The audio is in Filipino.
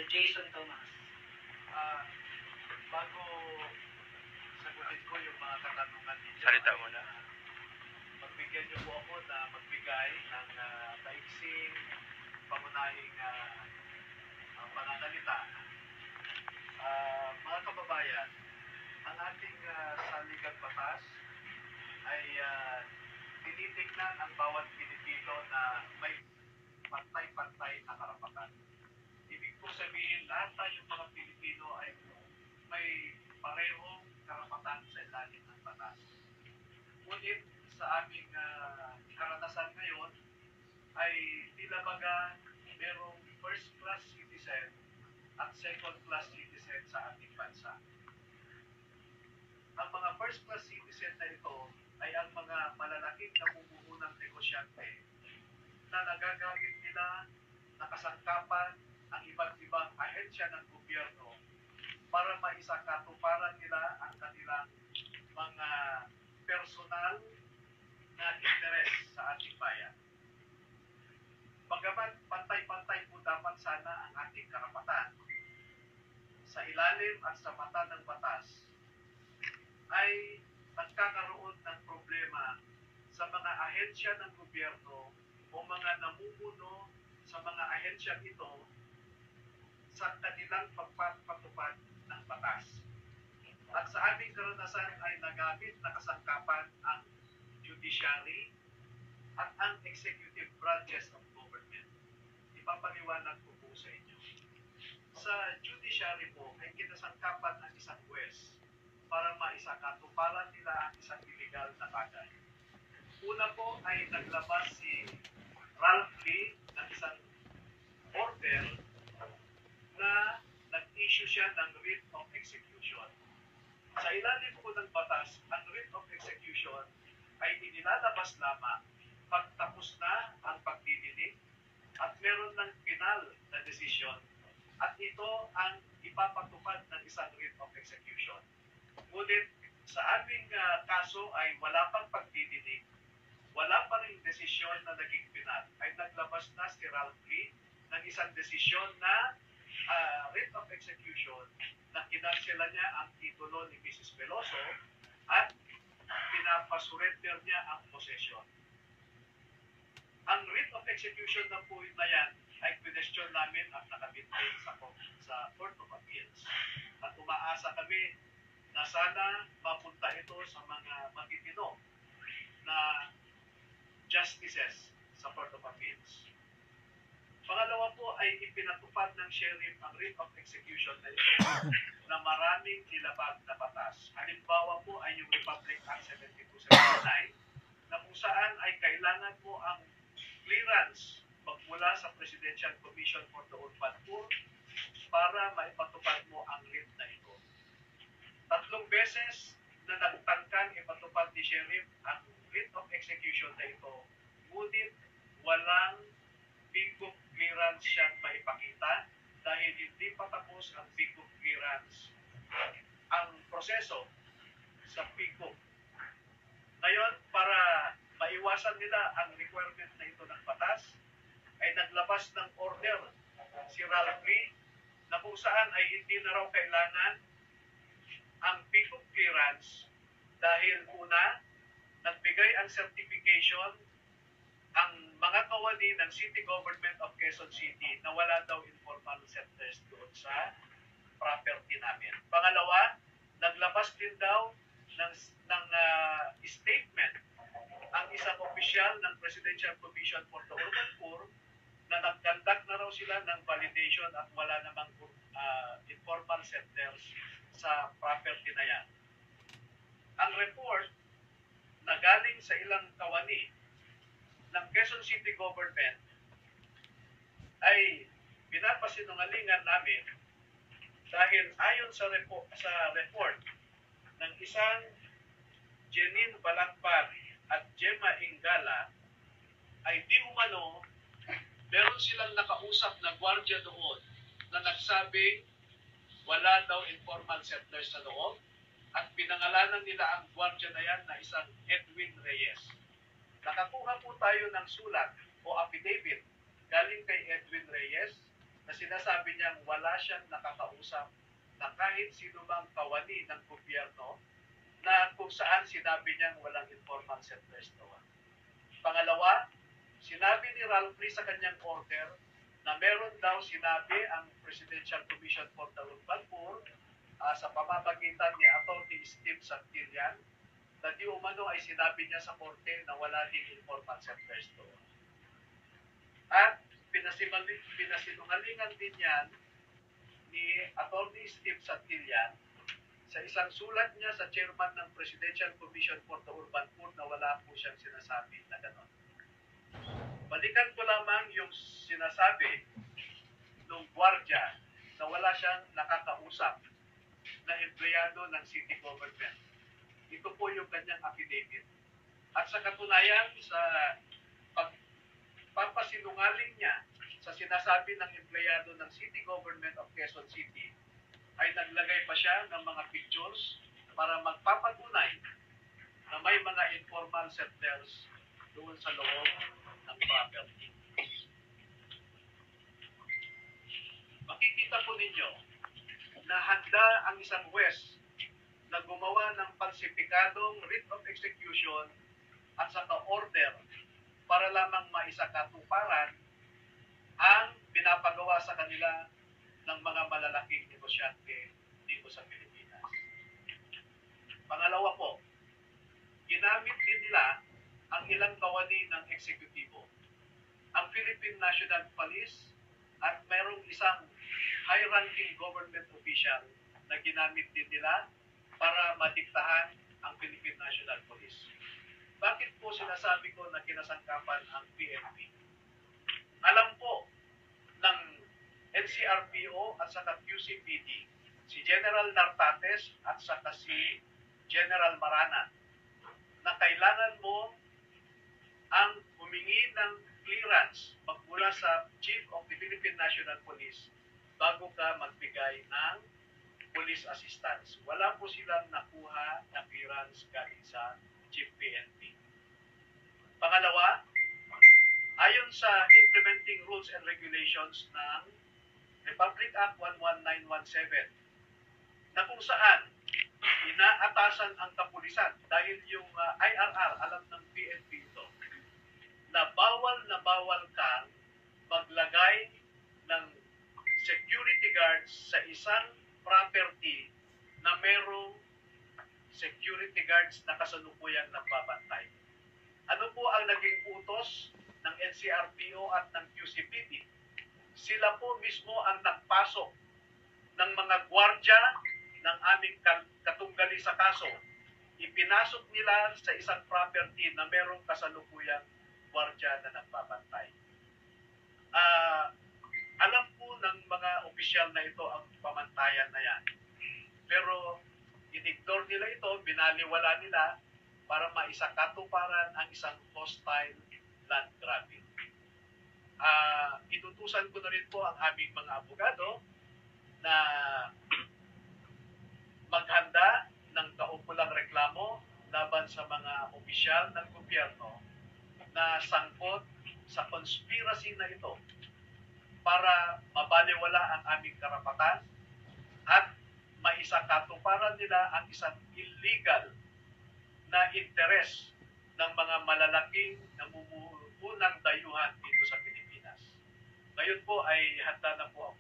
Jason Tomas. Ah, bago sagutin ko yung mga katanungan ninyo, Salita muna. magbigyan niyo po ako na magbigay ng maiksing pangunahing pananalita. Mga kababayan, ang ating saligang batas ay tinitignan ang bawat Pilipino na may pantay-pantay na karapatan. Ibig po sabihin, lahat tayong mga Pilipino ay may parehong karapatan sa ilalim ng batas. Ngunit sa aming karanasan ngayon ay tila baga merong first-class citizen at second-class citizen sa ating bansa. Ang mga first-class citizen na ito ay ang mga malalaking namumuhunang negosyante na nagagamit nila nakasangkapan ang iba't ibang ahensya ng gobyerno para maisakatuparan nila ang kanilang mga personal na interes sa ating bayan. Bagamat pantay-pantay po dapat sana ang ating karapatan, sa ilalim at sa mata ng batas ay nagkakaroon ng problema sa mga ahensya ng gobyerno o mga namumuno sa mga ahensya ito sa kanilang pagpapatupad ng batas. At sa aming karanasan ay nagamit na kasangkapan ang judiciary at ang executive branches of government. Ipapaliwanag ko po sa inyo. Sa judiciary po ay kinasangkapan ang isang huwes para maisakatuparan nila ang isang illegal na bagay. Una po ay naglabas si Ralph Lee ng isang order na nag-issue siya ng writ of execution. Sa ilalim po ng batas, ang writ of execution ay inilalabas lamang pagtapos na ang pagdidinig at meron ng final na desisyon at ito ang ipapatupad ng isang writ of execution. Ngunit sa aming kaso ay wala pang pagdidinig, wala pa rin desisyon na naging final. Ay naglabas na si Ralph Lee ng isang desisyon na writ of execution na kinansela niya ang titulo ni Mrs. Veloso at pinapasurrender niya ang possession. Ang writ of execution na po na yan ay question namin at nakabitbit sa Court of Appeals. At umaasa kami na sana mapunta ito sa mga matitino na justices sa Court of Appeals. Pangalawa po ay ipinatupad ng sheriff ang writ of execution na ito na maraming nilabag na batas. Halimbawa po ay yung Republic Act 7279 na kung saan ay kailangan mo ang clearance magmula sa Presidential Commission for the Urban Poor para maipatupad mo ang writ na ito. 3 beses na nagtangkang ipatupad ni sheriff ang writ of execution na ito, ngunit walang bigong clearance siyang maipakita dahil hindi pa tapos ang bigong clearance. Ang proseso sa bigong. Ngayon, para maiwasan nila ang requirement na ito ng batas, ay naglabas ng order si Ralph Lee na kung saan ay hindi na raw kailangan ang bigong clearance dahil una, nagbigay ang certification ang mga kawani ng City Government of Quezon City na wala daw informal settlers doon sa property namin. Pangalawa, naglabas din daw ng statement ang isang opisyal ng Presidential Commission for the Urban Poor na nagkandak na raw sila ng validation at wala namang informal settlers sa property na yan. Ang report na galing sa ilang kawani ng Quezon City Government ay pinapasinungalingan namin dahil ayon sa report ng isang Jenin Balakpar at Gemma Ingala ay di umano meron silang nakausap na gwardiya doon na nagsabing wala daw informal settlers sa loob at pinangalanan nila ang gwardiya na yan na isang Edwin Reyes. Nakakuha po tayo ng sulat o affidavit galing kay Edwin Reyes na sinasabi niyang wala siyang nakakausap na kahit sino mang kawani ng gobyerno na kung saan sinabi niyang walang informal settlement. Pangalawa, sinabi ni Ralph Lee sa kanyang order na meron daw sinabi ang Presidential Commission for the Urban Poor sa pamamagitan ni Atty. Steve Santillan na di umano ay sinabi niya sa korte na wala din informal settlement. At pinasinungalingan din yan ni Atty. Steve Santillan sa isang sulat niya sa chairman ng Presidential Commission for the Urban Poor na wala po siyang sinasabi na gano'n. Balikan ko lamang yung sinasabi ng gwardiya na wala siyang nakakausap na empleyado ng city government. Ito po yung kanyang affidavit. At sa katunayan, sa pagpapasinungaling niya sa sinasabi ng empleyado ng city government of Quezon City, ay naglagay pa siya ng mga pictures para magpapatunay na may mga informal settlers doon sa loob ng property. Makikita po ninyo na handa ang isang huwes na gumawa ng falsipikadong writ of execution at saka order para lamang maisakatuparan ang pinapagawa sa kanila ng mga malalaking negosyante dito sa Pilipinas. Pangalawa po, ginamit din nila ang ilang kawani ng eksekutibo. Ang Philippine National Police at mayroong isang high-ranking government official na ginamit din nila para madiktahan ang Philippine National Police. Bakit po sinasabi ko na kinasangkapan ang PNP? Alam po ng NCRPO at saka QCPD, si General Nartates at saka si General Marana, na kailangan mo ang humingi ng clearance magmula sa Chief of the Philippine National Police bago ka magbigay ng police assistance. Wala po silang nakuha na clearance galing sa Chief PNP. Pangalawa, ayon sa Implementing Rules and Regulations ng Republic Act 11917, na kung saan inaatasan ang kapulisan dahil yung IRR, alam ng PNP ito, na bawal kang maglagay ng security guards sa isang property na merong security guards na kasalukuyang nagbabantay. Ano po ang naging utos ng NCRPO at ng QCPD? Sila po mismo ang nagpasok ng mga gwardya ng aming katunggali sa kaso. Ipinasok nila sa isang property na merong kasalukuyang gwardya na nagbabantay. Alam po ng mga opisyal na ito ang pamantayan na yan. Pero in-ignore nila ito, binaliwala nila para maisakatuparan ang isang hostile land grabbing. Itutusan ko na rin po ang aming mga abogado na maghanda ng kaukulang reklamo laban sa mga opisyal ng gobyerno na sangkot sa conspiracy na ito para mabaliwala ang aming karapatan at maisakatuparan nila ang isang illegal na interes ng mga malalaking namumuhunang dayuhan dito sa Pilipinas. Ngayon po ay handa na po ako